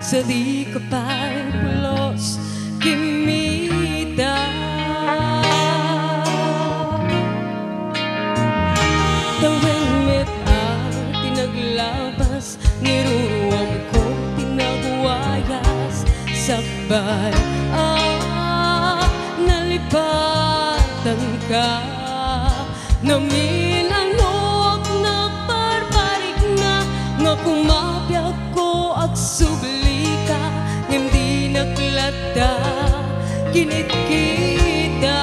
sa di ka pa'y pulos kimita. Taweng met at tinaglabas, niruruwang ko tinagwayas. Sabay nalipatan ka, naminanok nagbarbarik na, nga kumapyag ko ag subli ka, hindi naglata kinit kita.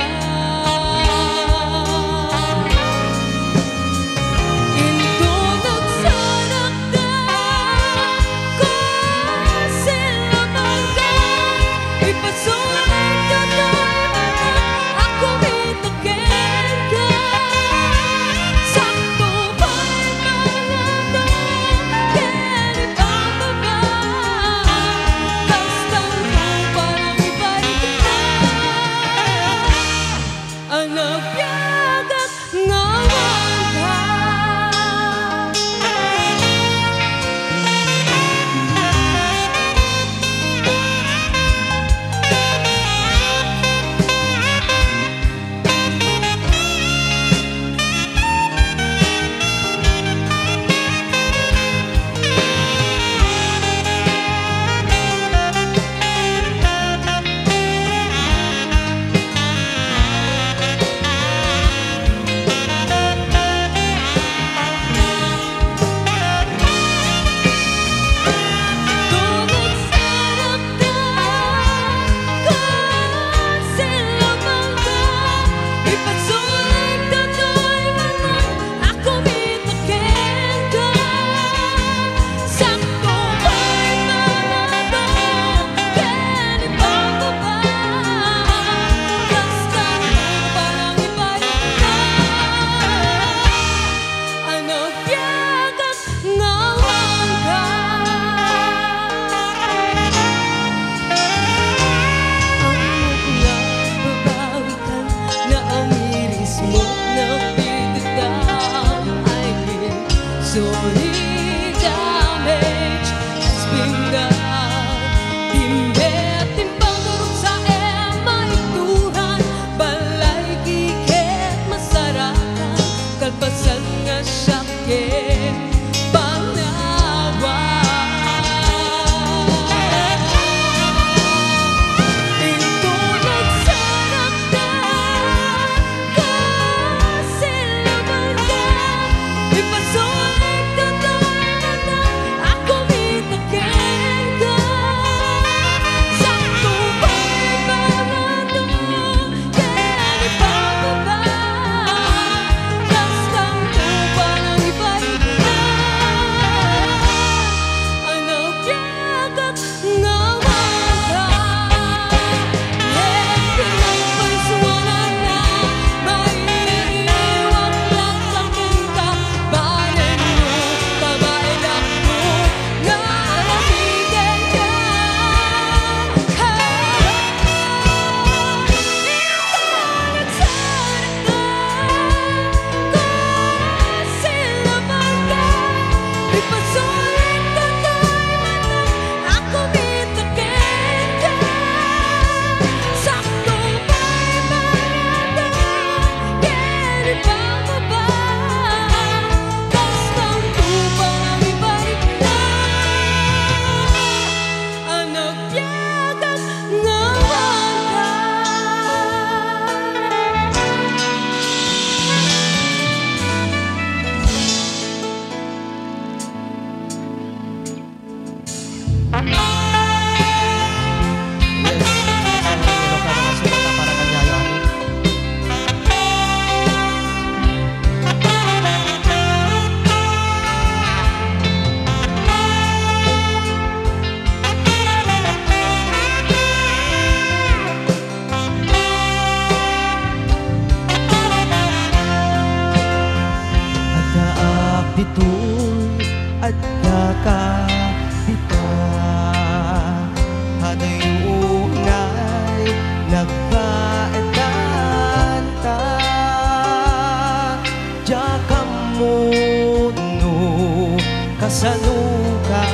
Kasaluka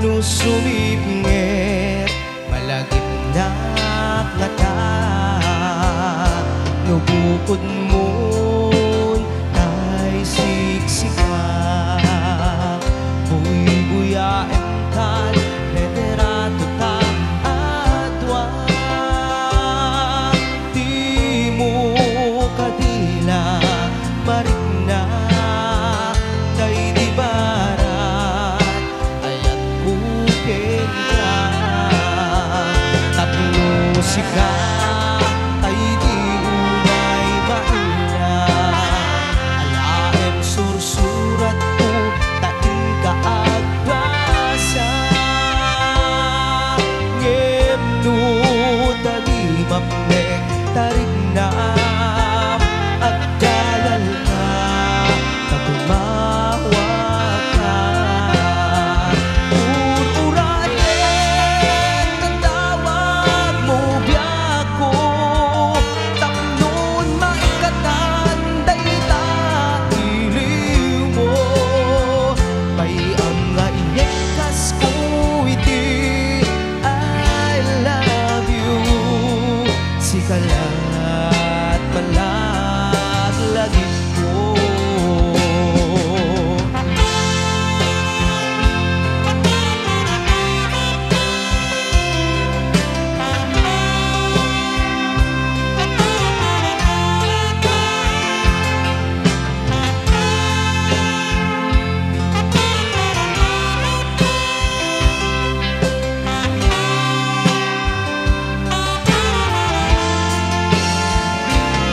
no sumipngit malagip na ngata no bukod mo kay siksika buy-buyaem kan literato ta adwa di mo kadila marigna tay di barat ayat buken ka tapno sika tay di unay mahina alaem sursurat ko tain ka agbasa ngem no tadi maplek tarig na agdalal ka kagumawa ka ururayen tatawag mo biyak ko tapnon maikatan dayta iliw mo may ang nga iyekas ko iti I love you sikalat malaglagip ko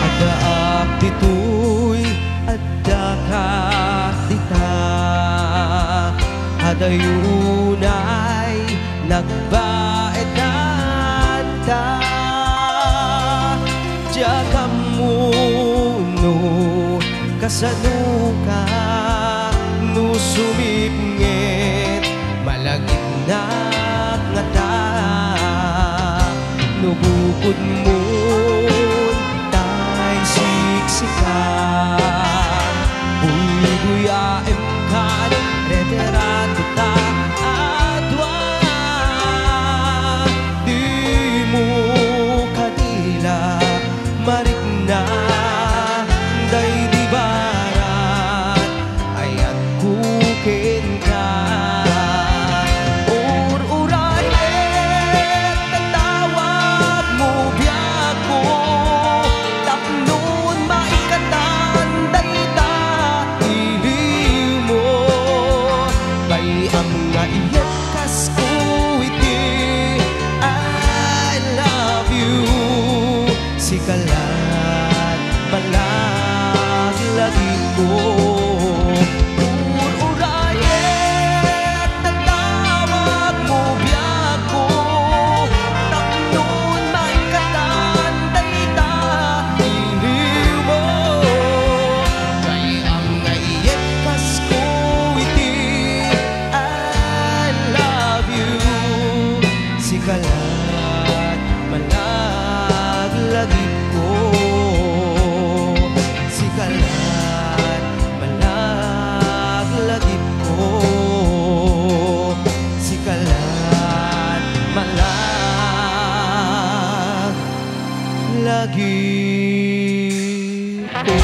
adaak ditoy adda ka dita adayunay nagbaedan ta jagam muno kasano ka no sumipngit malagip na ngata no bukod mo tay siksika buy-buyaem kan literato ta adwa di mo kadila marigna day di barat ayat kuken ka ururayen tatawag mo biyak ko tapnon maikatan dayta iliw mo may ang nga iyekas ko iti I love you sikalat malaglagip ko ururayen tatawag mo biyak ko tapnon maikatan dayta iliw mo may ang nga iyekas ko iti I love you sikalat malaglagip ko sikalat malaglagip ko sikalat malaglagip ko.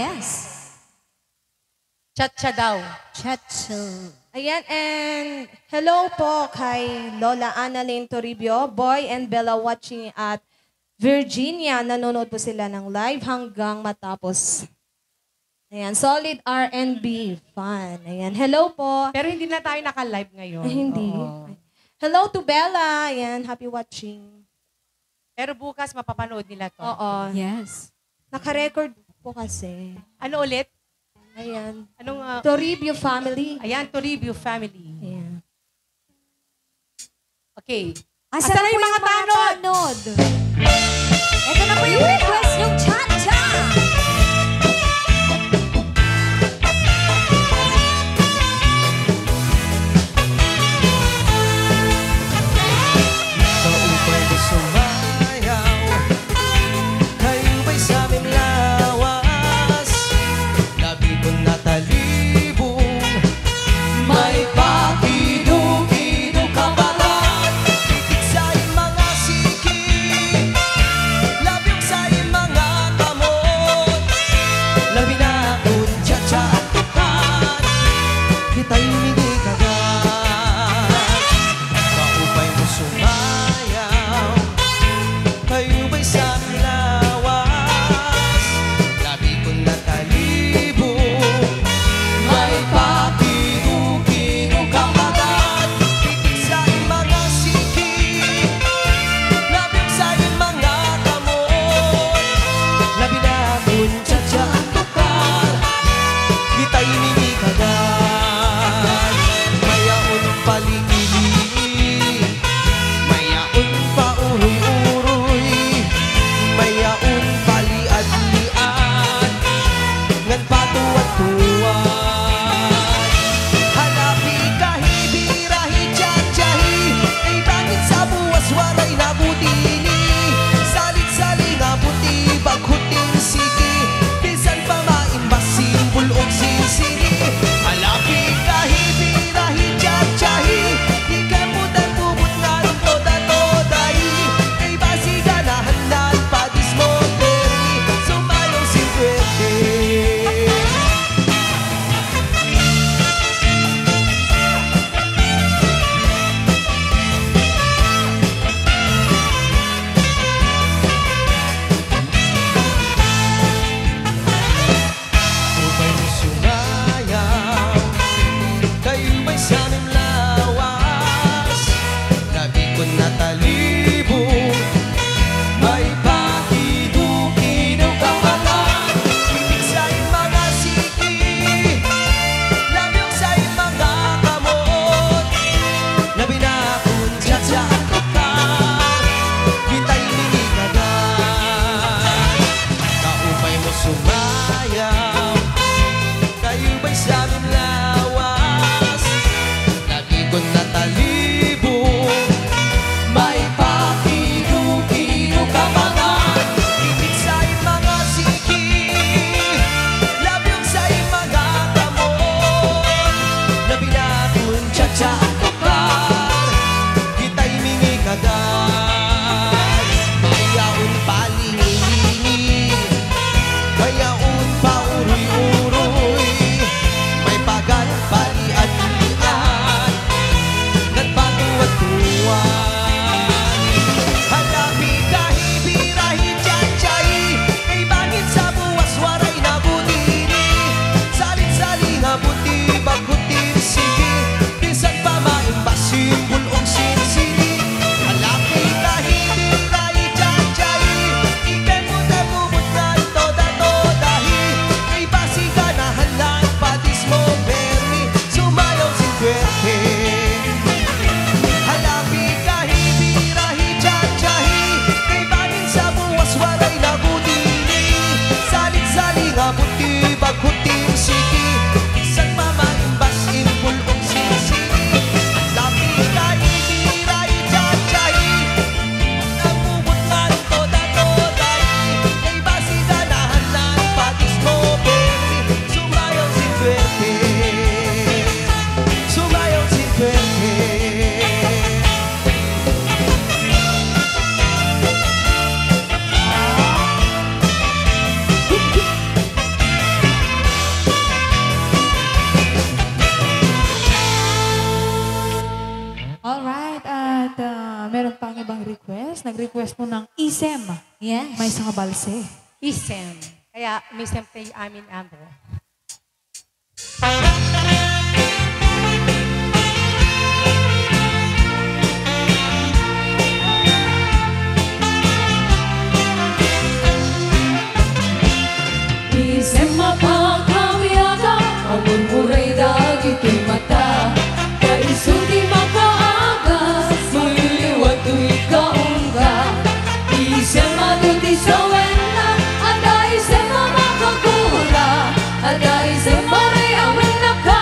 Yes. Chat-cha daw. Chacho. Ayan, and hello po kay Lola Annalyn Toribio, Boy and Bella watching at Virginia. Nanonood po sila ng live hanggang matapos. Ayan, solid R&B fun. Ayan, hello po. Pero hindi na tayo naka-live ngayon. Ay, hindi. Oo. Hello to Bella. Ayan, happy watching. Pero bukas mapapanood nila to. Oo. Yes. Naka-record po kasi. Ano ulit? Ayan. Anong... Toribio family. ayan, to review family. Ayan. Okay. Asa Asan na na yung mga tanod? Ito na po yung request yung cha-cha. Sa upay na sumayaw, kayo ba'y sa aming lawas? Labi ko natalibong, may pakido-kido kabaran. Titig sa iyong mga sikip, labyog sa iyong mga request mo ng isem. Yes. May isang balse. Isem. Kaya, misem tayo amin amo. Isem mapagkawiyaga, ang murmuray dagito'y mata. Kaisuti makaagas, maliliwat tu'y kaungga. Isem maduti sa wena, ada isem mamakagura. Ada isem maray awen na ka,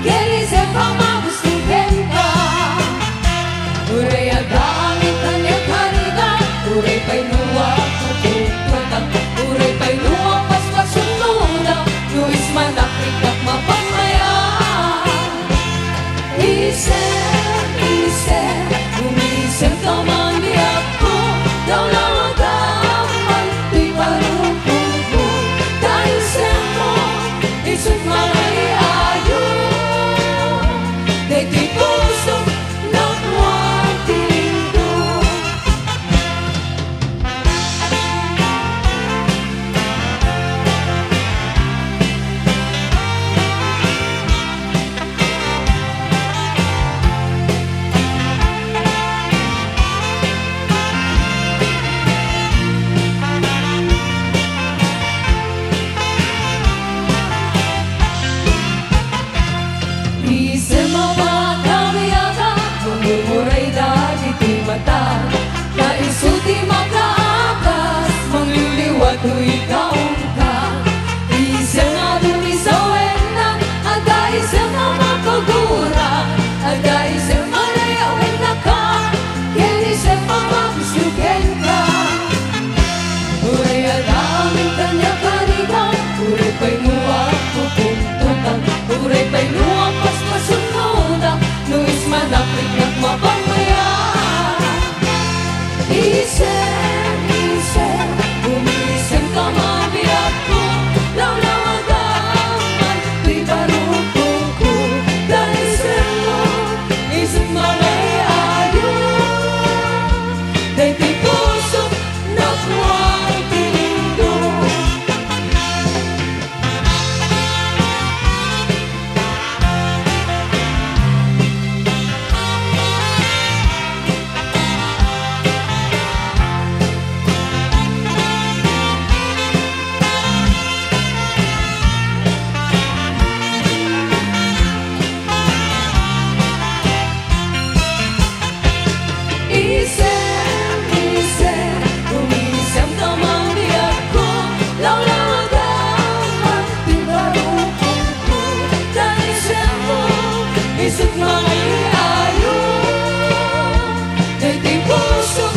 kelisem pamagustuhin ka. Uray adangit kanya kariga, uray pa'y nuwag matututang. Uray pa'y nuwag paspasunod, nuis manakit at mapamaya. Isem, isem, umisem ka man di ako, daw lang agaman, di parupong ko. Dahil mo, isut malay ayo, di puso na kuwang tilindo. Isem mapagkawiyaga, mumumuray dagito'y mata. Kaisuti makaakas, mangliliwat tu'y kaungka. Isem nga duni sa wena, ada isem nga makagura. Ada isem malayawen na ka, ken isem mamagustuhin ka. Uray adaming kanya kariga, uray pa'y nuwag pupuntutan. Uray pa'y nuwag paspasunod, nuis manapit at mapamaya. Isem, isem, umisem ka mabiyak ko, lawlawagaman, di barupong ko. Dahil isem mo, isip malay ayo, dahil di puso na kuwang tilindo. Isem, isem, umisem ka man di ako, lawlawagaman, di barupong ko. Dahil isem mo, isip malay ayo, dahil di puso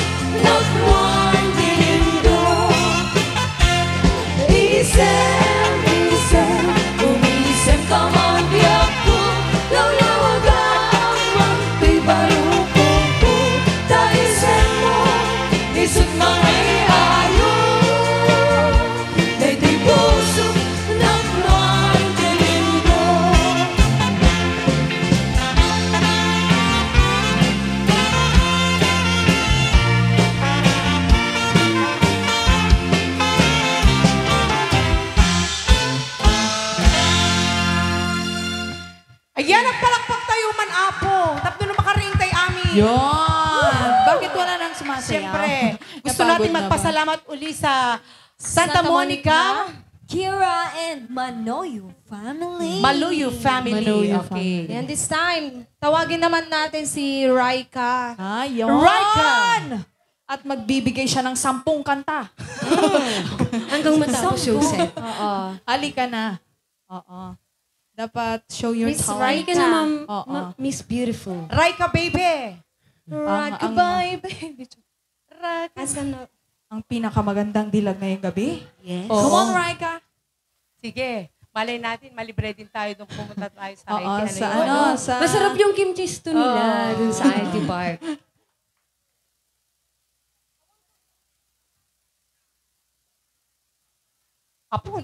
na kuwang tilindo. Isem, isem, umisem ka man di ako, lawlawagaman, di barupong ko. Dahil isem mo, isut malay ayo, dahil di puso na kuwang tilindo. Ayan, nagpalakpak tayo man apo. Tapos na makariing tayo amin. Yun! Bakit wala nang sumasayaw? Siyempre, gusto Napagod natin na ba? magpasalamat uli sa Santa Monica Kira and Manoyo family. Maluyo family. Maluyo Okay. family. And this time, tawagin naman natin si Raika. Ayun! Raika! At magbibigay siya ng 10 kanta. Hanggang matapos yung set. Oo. Halika na. Oo. Dapat show your Miss talent. Halika na, ma'am. Oo. Miss Beautiful. Raika, baby. Raika, bye, baby. Raika. Asan na? Ang pinakamagandang dilag ngayong gabi. Yes. Come on, Raika. Sige. Malay natin, malibre din tayo nung pumunta tayo sa Oo, IT. sa yun? ano, sa... Masarap yung kimchi stew nila dun sa IT Park. Apo.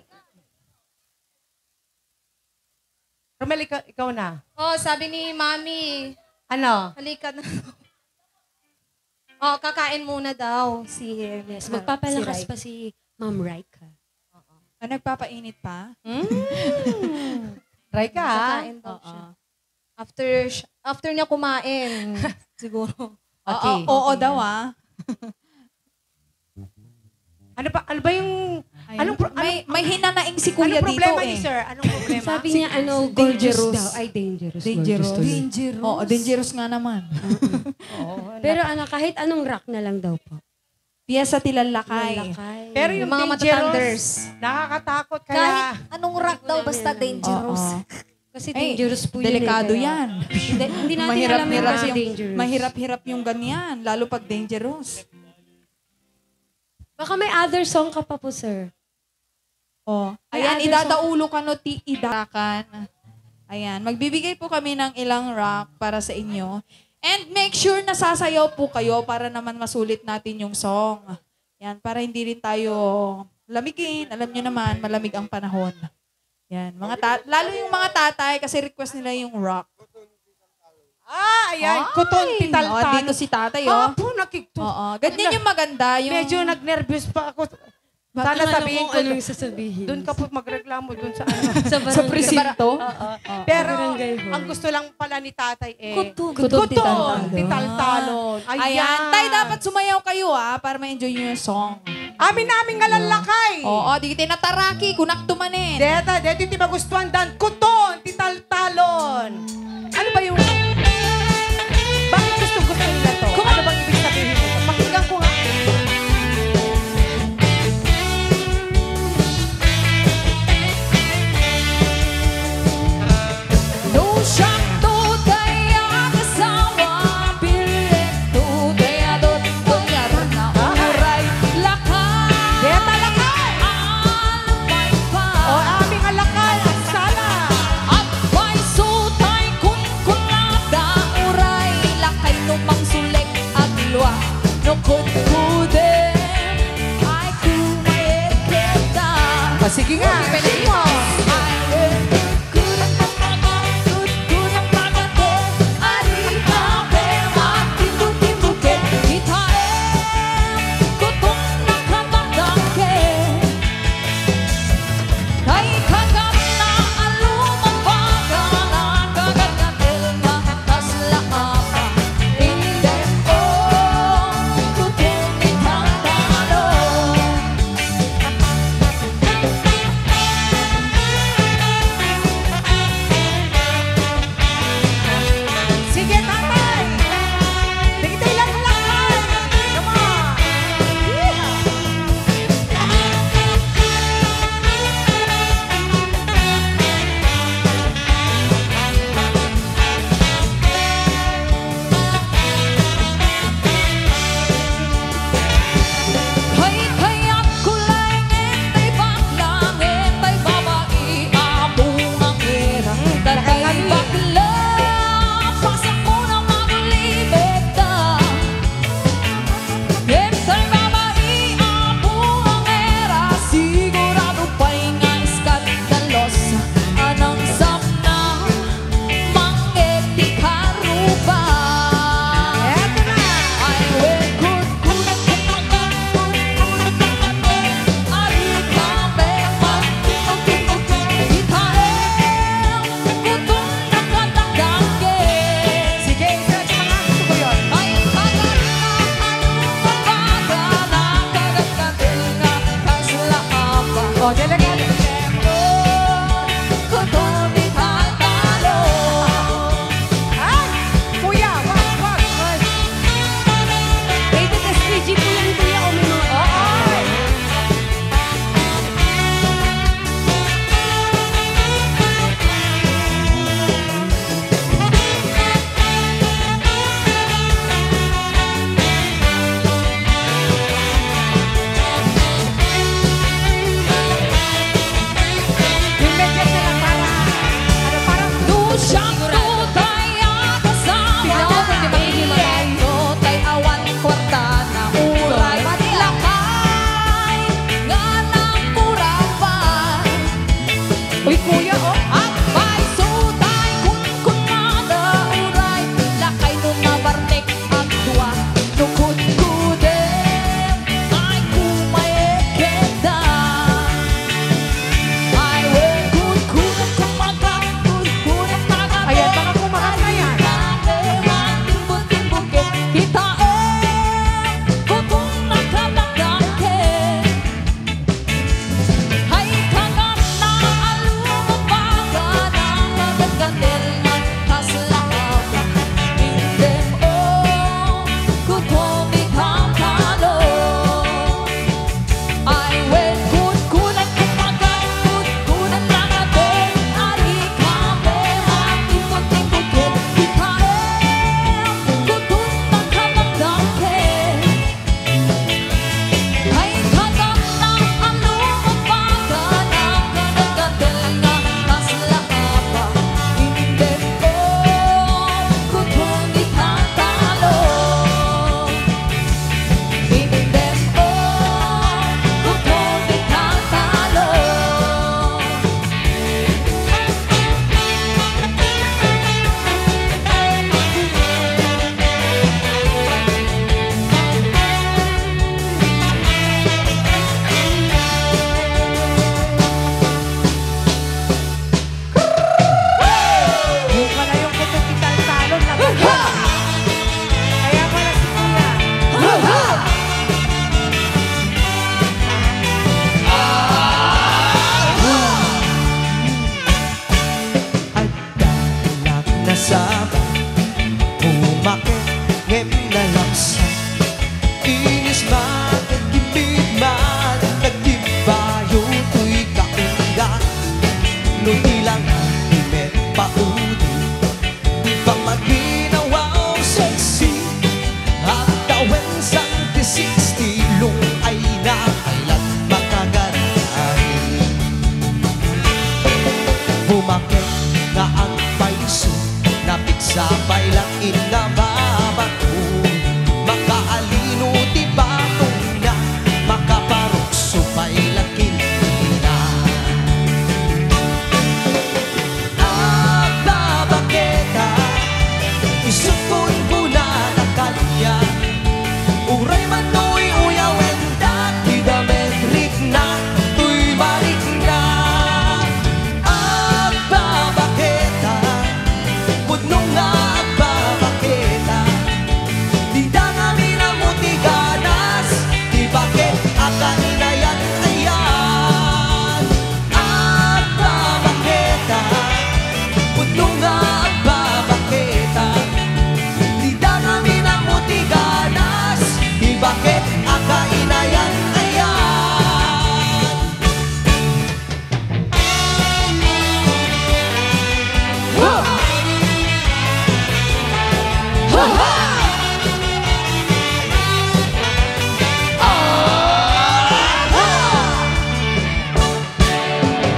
Romel, ikaw na. Oh, sabi ni Mami, Ano? halika na. Oh, kakain muna daw si Yes, si magpapalakas Rai. pa si Ma'am Raika. Nagpapainit pa? Try ka, ha? Kakain daw Oo. siya. After niya kumain, siguro. Okay. Oo daw Ano ba yung... Anong may hinanaing si kuya anong dito problema eh. ni sir? Anong problema? Sabi niya, gorgeous dangerous. daw. Ay, dangerous. Dangerous. Gorgeous tuloy. Oo, dangerous nga naman. Pero kahit anong rock na lang daw po. Piyesa tilalakay. Pero yung Yung mga dangerous, matatanders. nakakatakot kaya... Kahit anong rock daw, basta dangerous. Oo. Kasi Ay, dangerous po yun. delikado kaya- yan. Hindi natin alam yun kasi dangerous. Mahirap-hirap yung ganyan, lalo pag dangerous. Baka may other song ka pa po, sir. Oh, May ayan, other idadaulo ka no, idakan. Ayan, magbibigay po kami ng ilang rock para sa inyo. And make sure na sasayaw po kayo para naman masulit natin yung song. Yan, para hindi rin tayo lamigin. Alam nyo naman, malamig ang panahon. Yan, lalo yung mga tatay kasi request nila yung rock. Ayan. Kuton, Oh, tital-talo. dito si tatay, oh. Apo, nakikto. Oo, ganyan yung maganda. Yung... Medyo nag-nervous pa ako. Baka Sana alam sabihin kung ko, anong sasabihin. doon ka po magreklamo doon sa ano. sa presinto. Pero, barangay hall. ang gusto lang pala ni tatay Kuton, Kuton, tital-talo. tital-talon. Ayan, tay, dapat sumayaw kayo para ma-enjoy nyo yung song. Amin namin nga lalakay. Oo, di kita nataraki, kunak tumanin. Deta, ti magustuhan dan. Kuton, tital-talon. Ano ba yung... Bakit gusto nila to? Ano bang ibig sabihin nito? Pakinggan ko nga. No shock to daya kasama, pilit to daya dot pangaran na uray lakay. Deta, lakay! Alupay pa. O aming alakay, ang sala. sabay umakit ngem na laksa inis bakit kimig man nagtibayo tuy kaunggan nutilang imet paudi pamaginawaw sexy at tawen sang tisistilong ay nakailat makagarahin bumakit na ang paiso napigsabay lang inababato makaalino di batong na makaparukso pa'y lakin na babaketa isupon ko na na kanya uray manoy uyawen dati dametrik na tuy balik na babaketa pudno nga babaketa di da namin ang mutiganas di bakit akaninayan ayan babaketa pudno nga babaketa di da namin ang mutiganas di bakit akainayan ayan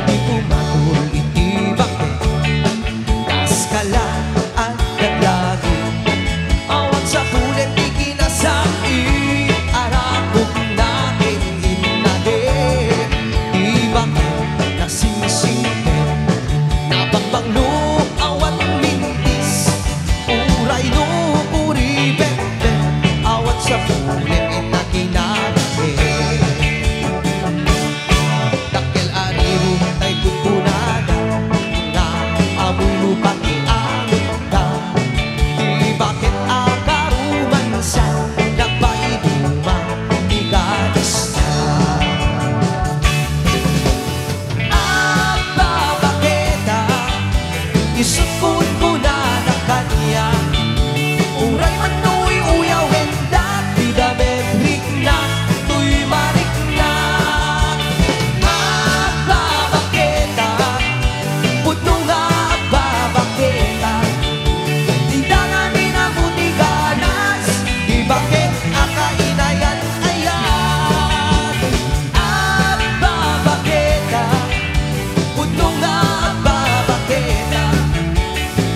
di pumatul iti bakit kaskala at naglagi awat sa pulit di kinasaki arapok natin inade di bakit nasingsingke nabangbanglo awat mintis uray no uribete awat sa pulit inakinage dakkel ariru tay kukunada na amoy lupa iamit ka di bakit akaruman sa nagpaiduma di gadis na babaketa isupon ko na na kanya uray manoy uyawen dati dametrik na tuy marik na babaketa pudno nga babaketa di da namin ang mutiganas di bakit akainayan ayan babaketa pudno nga babaketa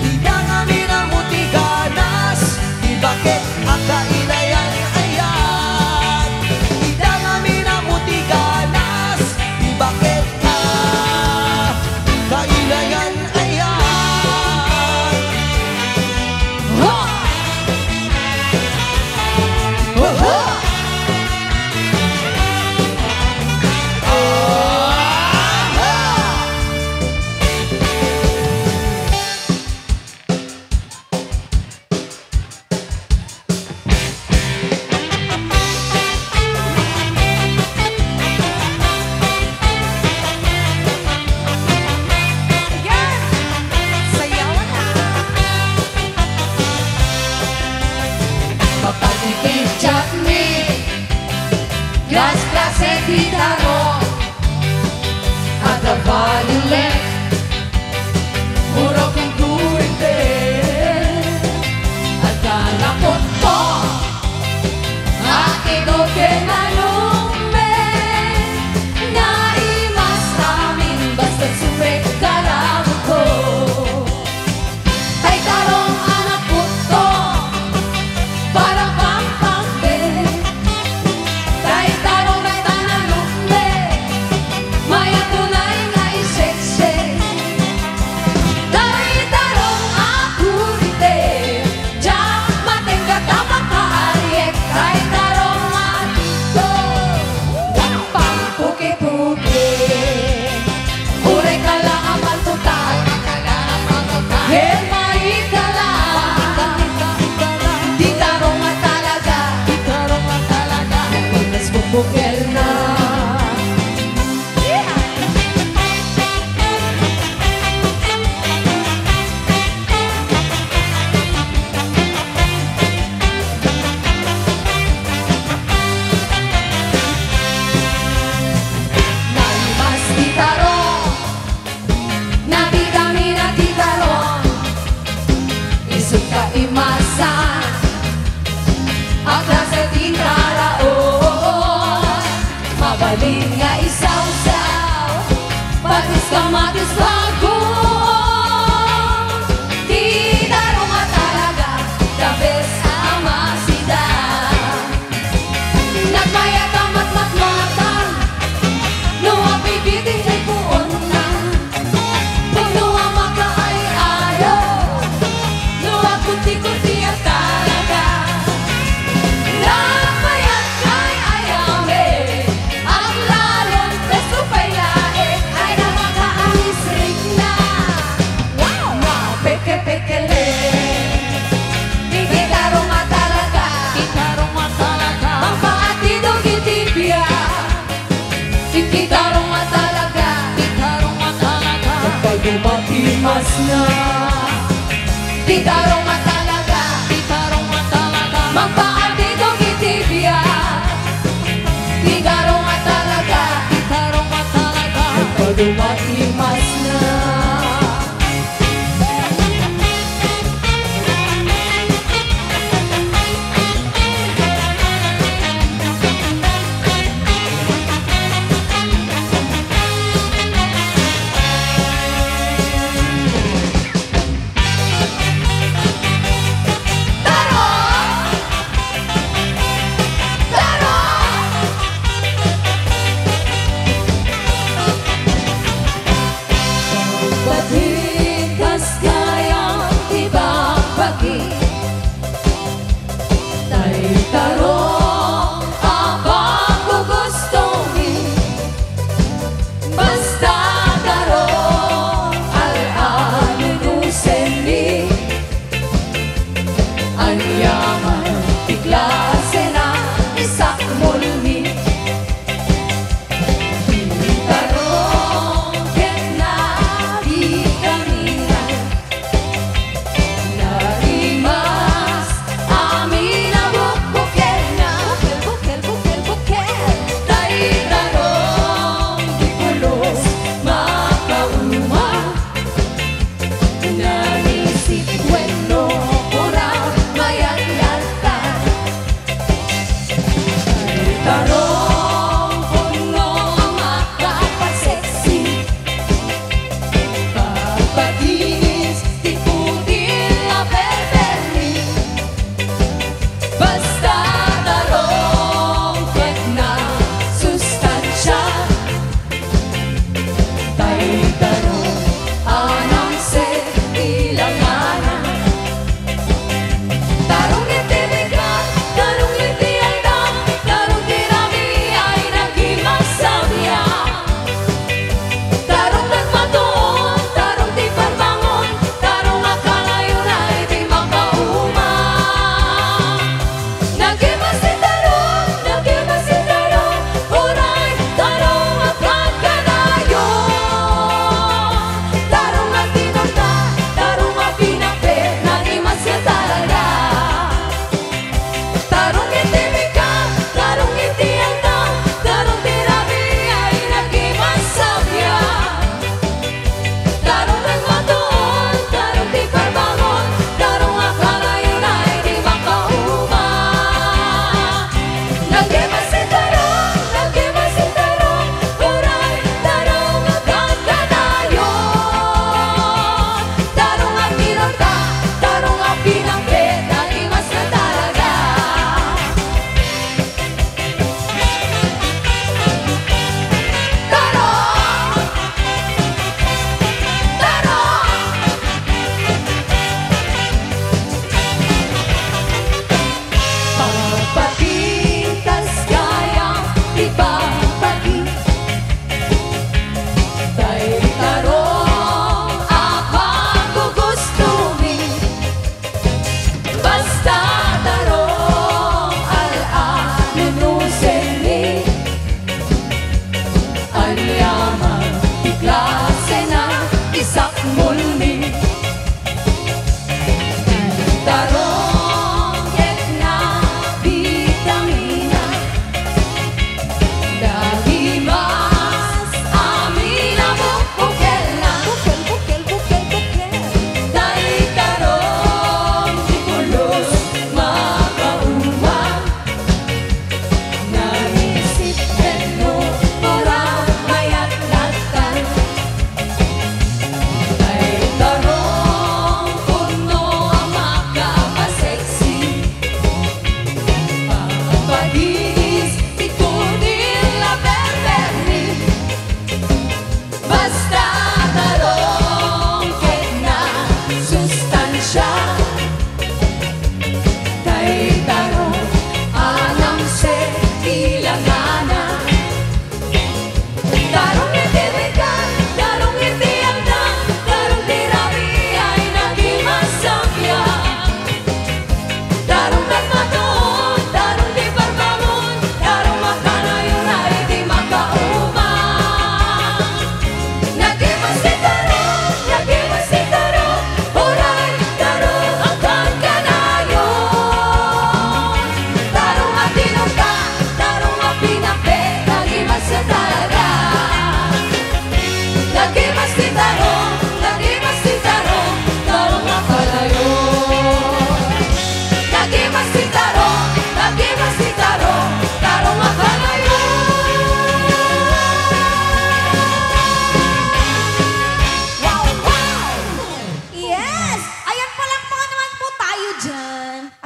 di da namin ang mutiganas di bakit akainayan ayan di da namin ang mutiganas di bakit akainayan ayan Papatikip chutney, glass e titaro, at a violin, muro kong kurinte, at kalakot po, akido kenalume, naimas namin basta supet kalamot ko, ay tarong anak puto, parang pampangke, kahit tarong na tanalumbe, maya tunay na isekse. Kahit tarong akurite, diyan matingkat ang makaariek, kahit tarong atito, pampuki-puki. Uray ka lang ang maltutan, hemay ka lang, di tarong at talaga, mas bubukil na. imas na. Di tarong matalaga, Di tarong matalaga, magpaanditong itibya. Di tarong matalaga, di tarong matalaga, padumat imas na.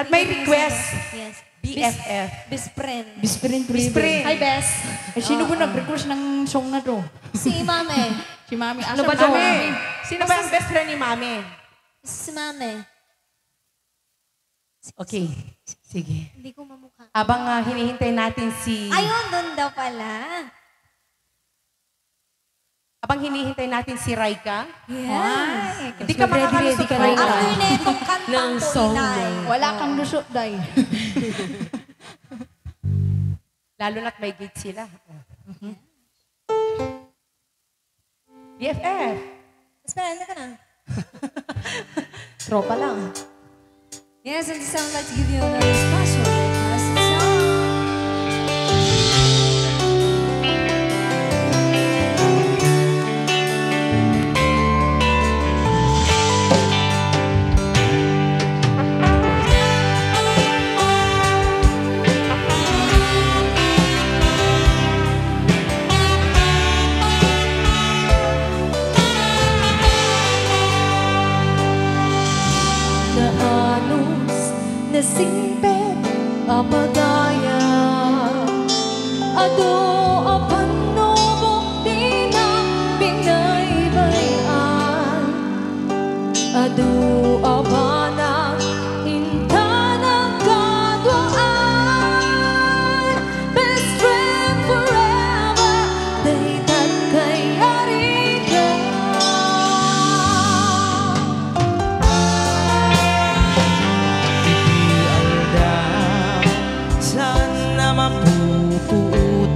At may request. Yes. BFF. Best friend. Bisprin Bisprin. Hi, Bes. Eh, sino ba nag-request ng song na to? Si Mame. Si Mami. Ano ba to? Mami? Sino ba ang best friend ni Mami? Si Mame. Okay. Sige. Hindi ko mamukha. Habang hinihintay natin si... Ayun, doon daw pala. Habang hinihintay natin si Raika. Yeah. Hindi ka makakalusot, Raika. After na itong kantang Ng ko, song inay. Wala kang lusot, day. Lalo na't may gate sila. BFF. Espera, ka na. Tropa lang. Yes, and this I would like to give you another special request song. Nasimpit apadaya ado apanubo di na pinaybayan ado abana intanang kadwaan best friend forever daytan kay ariga Sana mapuputan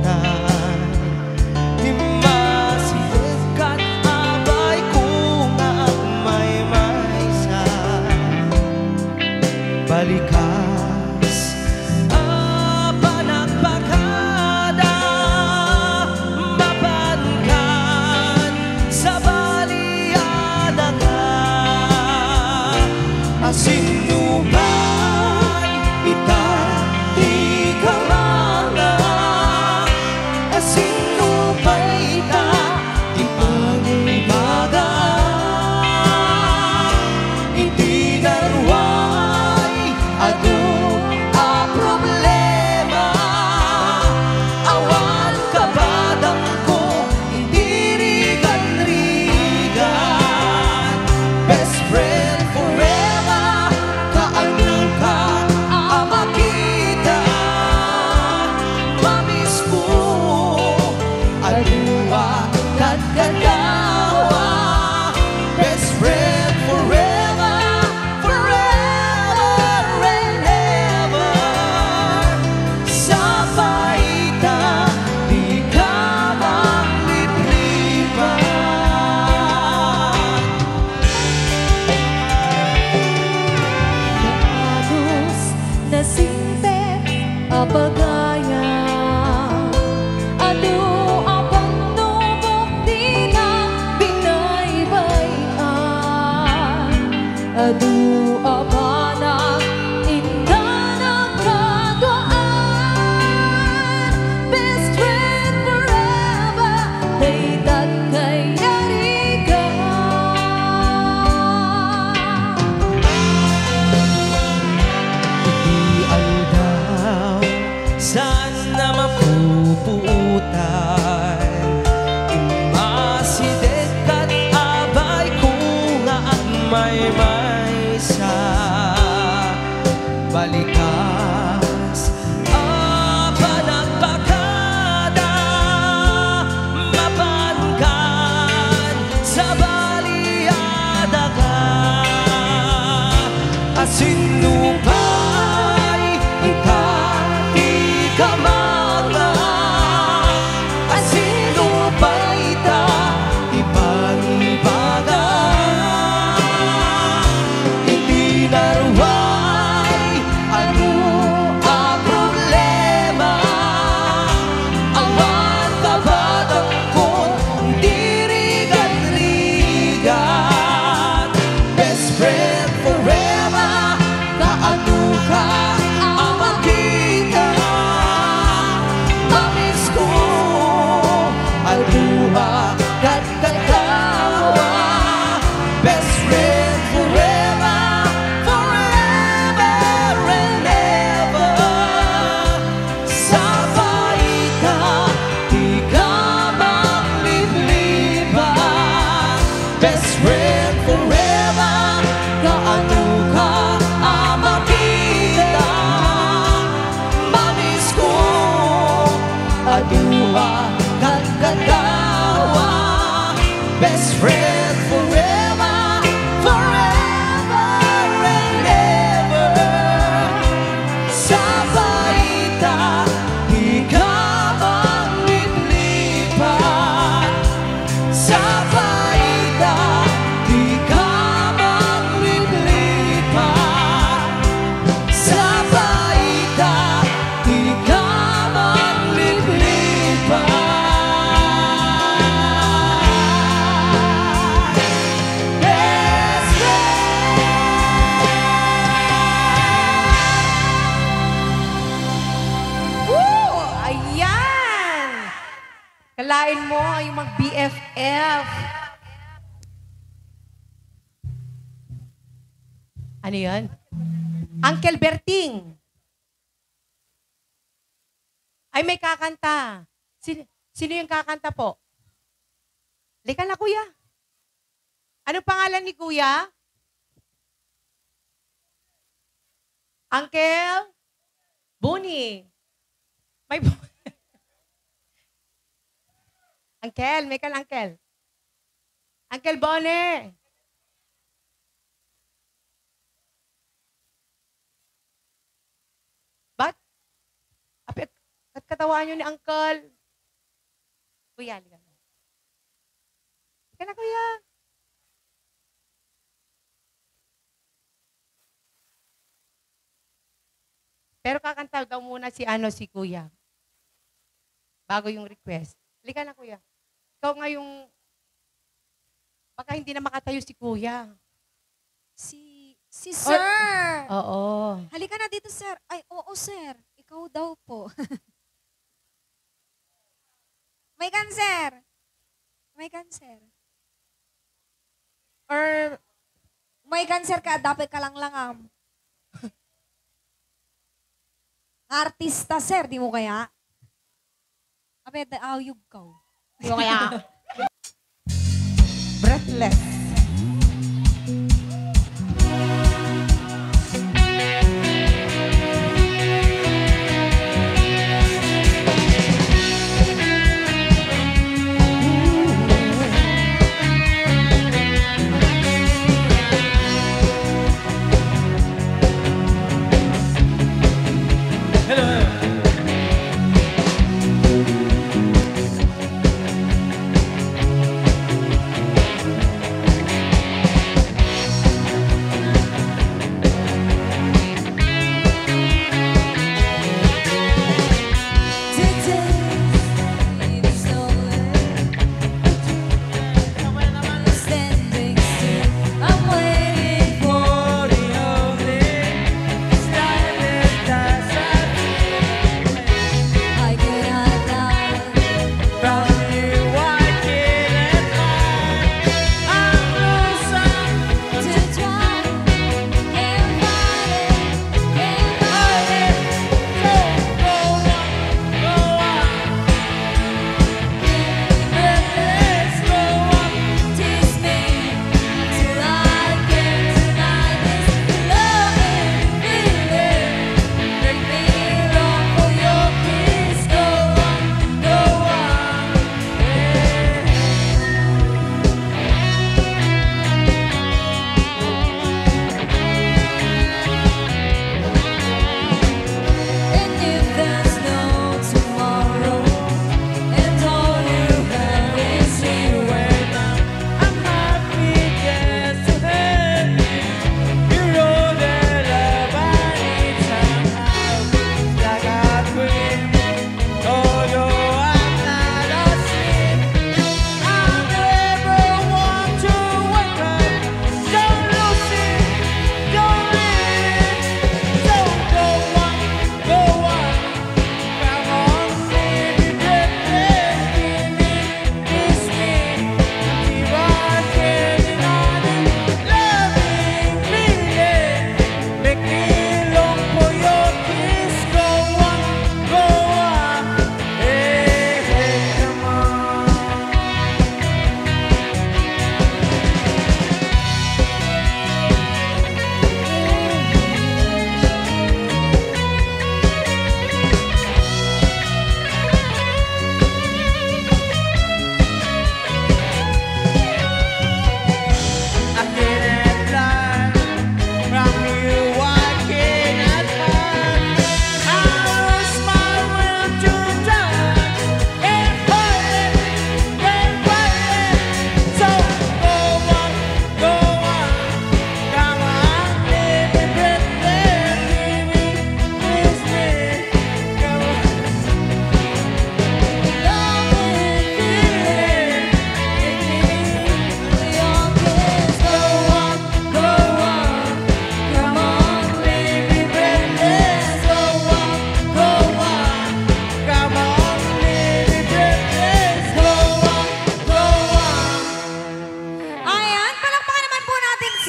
Di masikat abay kung may maysa Balikas panagpagada Mabangkan sa baliada ka Asinubay ita di ka mga Asinubay ita di panibaga Hindi naruway ado a problema Awan kabadang ko hindi rigan-rigan Best friend forever kaanong ka ang makita Mamis mo aduwa kagadawa Best friend forever, forever and ever Sa paita di ka maglibliban Halos nasimpit apagaya ado apanubok di na pinaybayan ado abanang intanang kadwaan best friend forever daytan kay ariga Di aldaw sana mapuputan Imasidet kat abay kung may maysa Balikas panagpagada Mabangkan sa baliada ka Asinupay ika di ka mga Asinupay ita di panibaga Hindi naruway ano ang problema Awan kabadang ko hindi rigan-rigan Best friend forever Akalain mo, yung mag-BFF. Ano yan? Uncle Berting. Ay, may kakanta. Sino yung kakanta po? Lika na, kuya. Ano pangalan ni kuya? Uncle? Buni. May Uncle, may kan uncle. Uncle Bone. Ba't? At katawaan nyo ni uncle. Kuya, liga na. Liga na, kuya. Pero kakanta daw muna si kuya. Bago yung request. Halika na, kuya. Ikaw nga yung, baka hindi na makatayo si kuya. Si sir. Oo. Halika na dito, sir. Ay, oo, sir. Ikaw daw po. May cancer. May cancer. Or may cancer ka, dapat ka lang langam. Artista, sir. Di mo kaya? Abe, ayog ka. Di mo kaya? Breathless.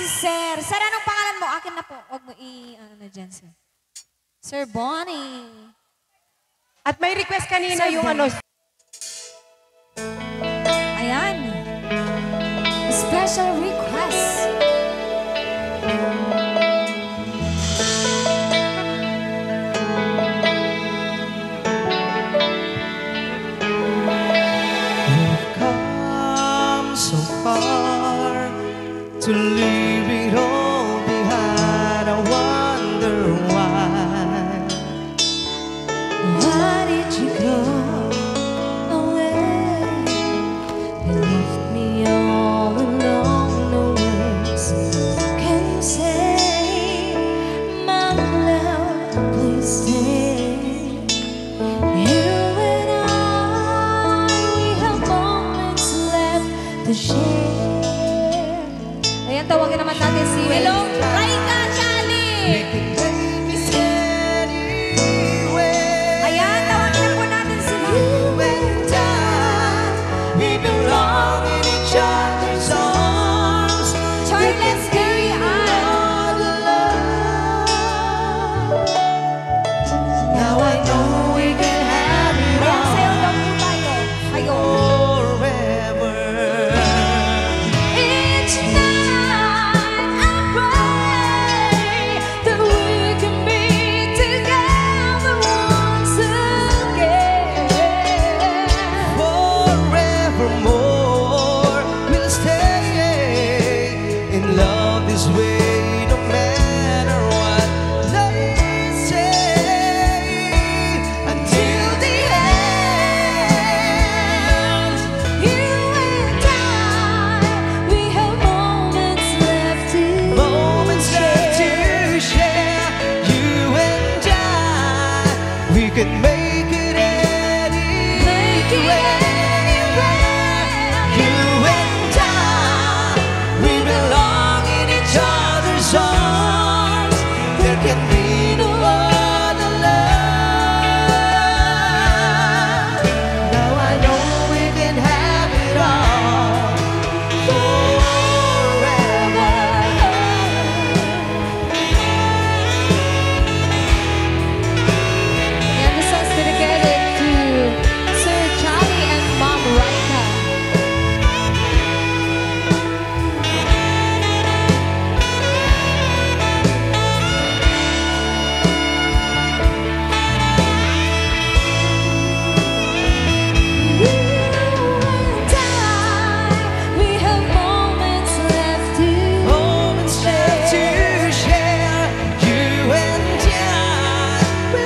si Sir. Sir, anong pangalan mo? Akin na po. Huwag mo ano na dyan, Sir. Sir Bonnie. At may request kanina Sir yung Bonnie. ano, Ayan. Special request. Come so far to leave it all behind. I wonder why. Why did you go away? You left me all alone. No words can say, my love, please stay. You and I, we have moments left to share. Ayan, tawagin naman natin si Hello, Raika Charlie! Ayan, tawagin na po natin sila. You and I, we belong in each other's arms. Charles, carry on. Now I know we can have it Ayan, sayo all daw po tayo. Ayo. forever. Each night I pray that we can be together once again. Forevermore, we'll stay in love this way, no matter what they say. Until the end, You and I, we have moments left to moments left to share. You and I, we can make it anywhere. You and I, we belong in each other's arms. There can be no other love. Now I know we can have it all forever. And the song's dedicated to Sir Charlie and Mom Raika. You and I, we have moments left to Moments left to share. You and I, we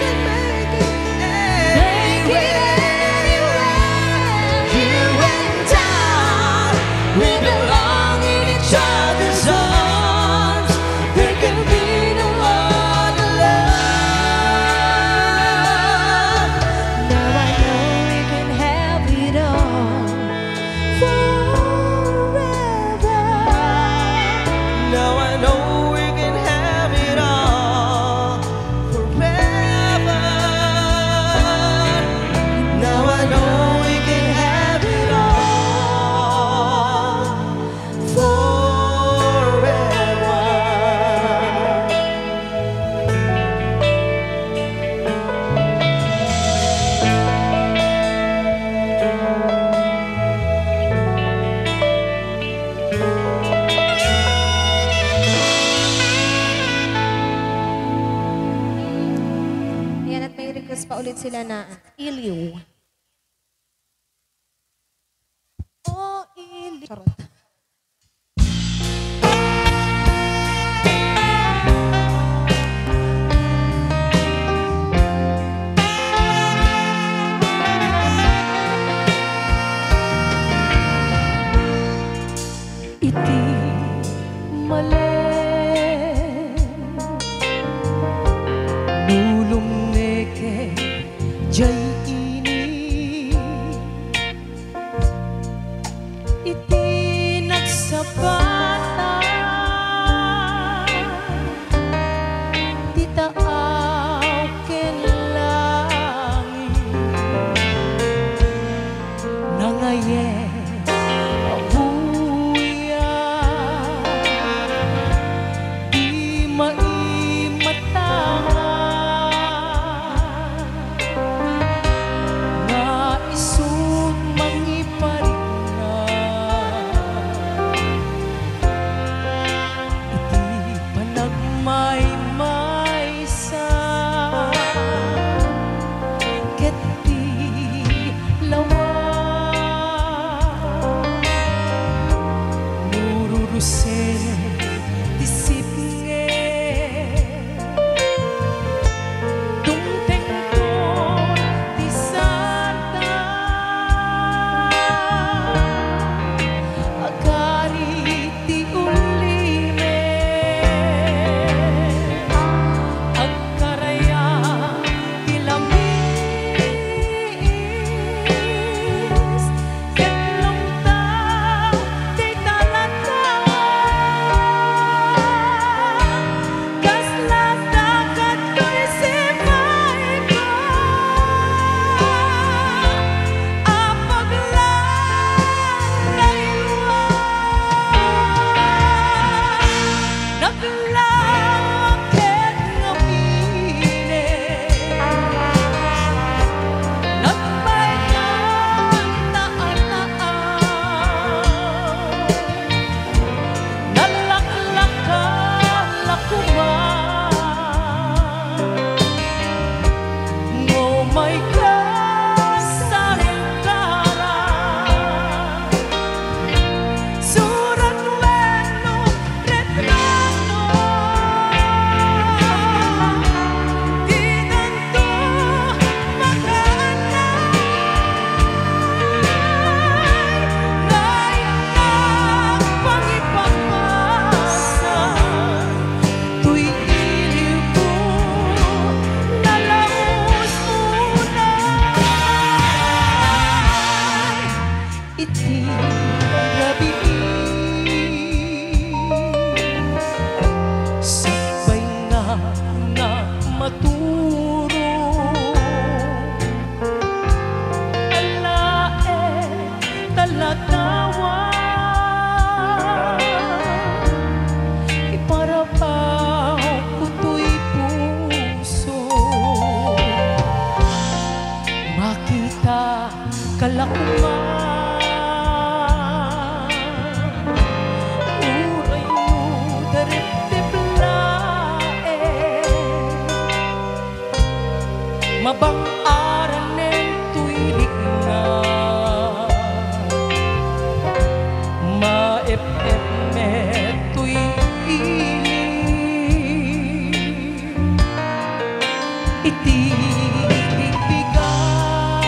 can make it anywhere. You and I, we belong in each other's arms. There can be no other love. Now I know we can have it all forever. Now I know we can have it all forever. Now I know we can have it all forever. Ayan, at may request pa ulit sila na Iliw. Oh, Iliw. Charot. iti mali Nulong neke jay ini iti naglakit nga pili, nagbaykan taan-taan, nalaklakan lakuman, ngumay ka sa lingkaran, surat weno retrato, di tanto makaanay, layak pangipagpasan, tuy iliw ko nalaos unay, iti gabi sabay nga maturo, alae talatawa, iparapaw kuto'y puso, makita kalakuman, uray mo darip lae, mabang-aran ng tuwirik na, maep-ep me tuy iling, iti bigbigan,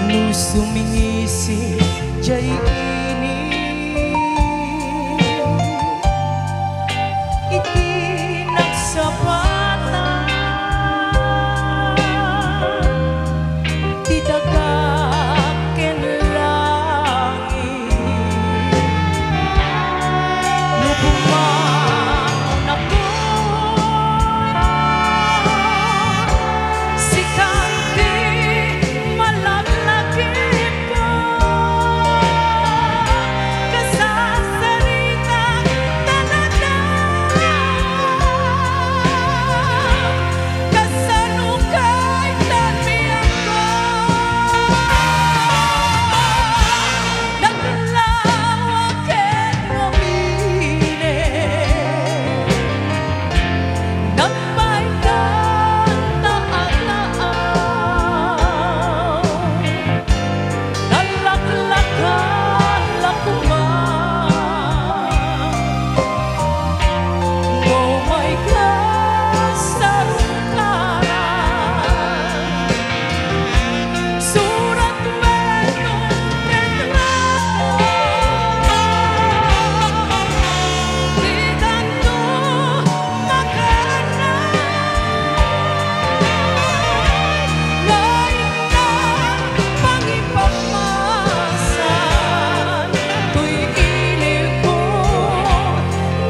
no sumingisi jay ini, iti nagsapatan, di dagaken langit, no bumangon ako, si kanti malaglagip ko, kasasarita talaga, kasanukay tanmiyan ko, naglawaken ngumili, nagbaykan taan-taan, nalaklakan lakuman, ngumay ka sa lungkaran, surat weno retrato, di tanto makaanay, lain na pangipagmasan, tuy iliw ko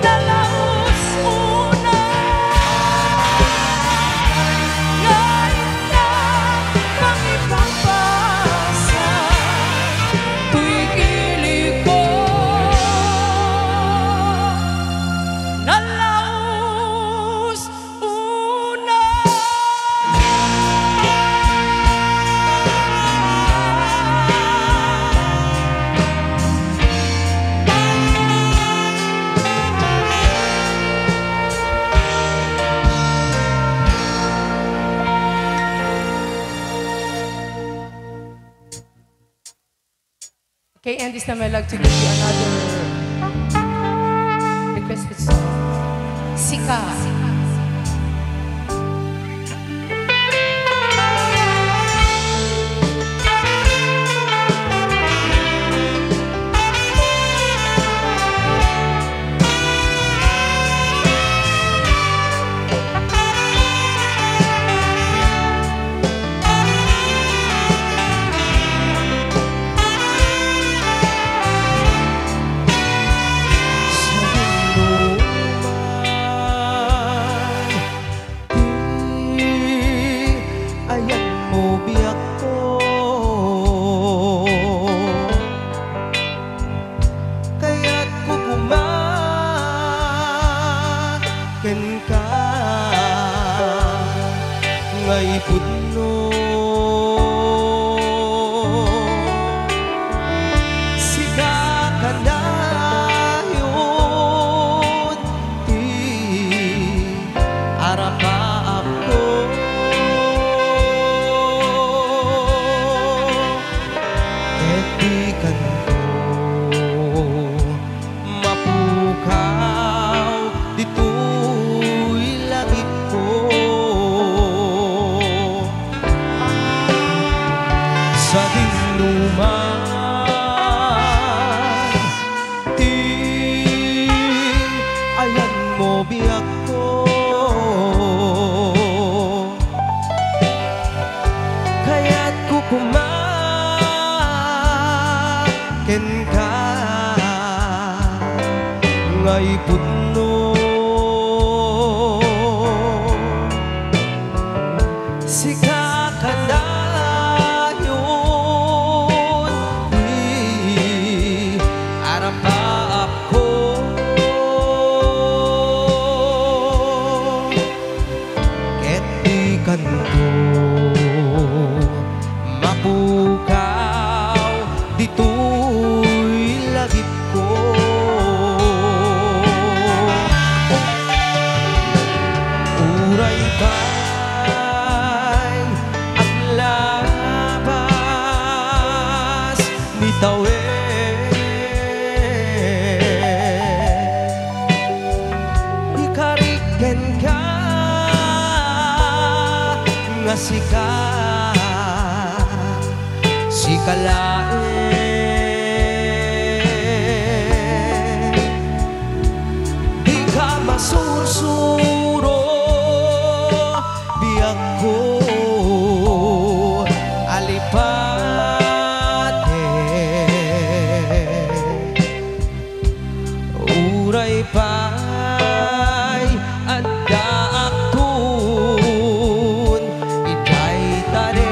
nalaos unay, lain na pangipagpasan, tuy iliw ko nalaos unay. Okay, and this time I'd like to give you another requested song. Sika. ken ka ngay pudno siga kanayon ti arapaap ko ket di kanto mapukaw dito'y langit ko sa dinuman ti ayan mo biyak ko kaya't kukumaken ka ngay pudno siga kanayon di arapaap ko ket di kanto mapukaw dito'y lagip ko uray pa'y ang labas ni tawe ikariken ka nga sikalae di ka masursuro biyak ko alipate uray pa'y adda aktun ika'y tane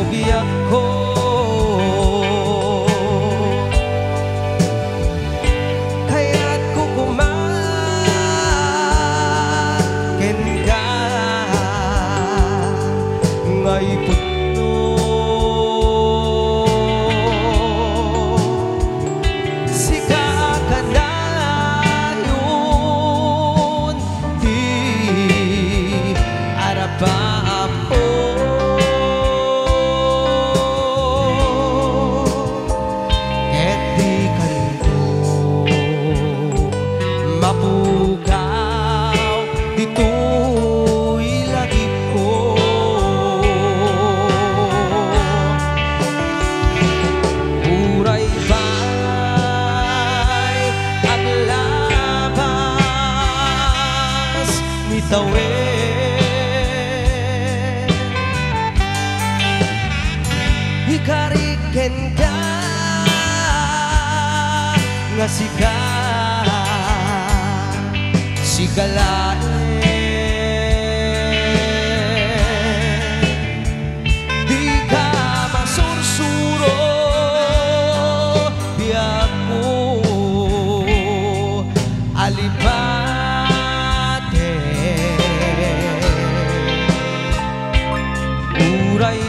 biyak ko kaya't kukumaken ka ngay pudno siga kanayon di arapaap ko mapukaw dito'y lagip ko uray pa'y ang labas ni tawe ikariken ka nga sigalae di ka masursuro biyak ko alipate uray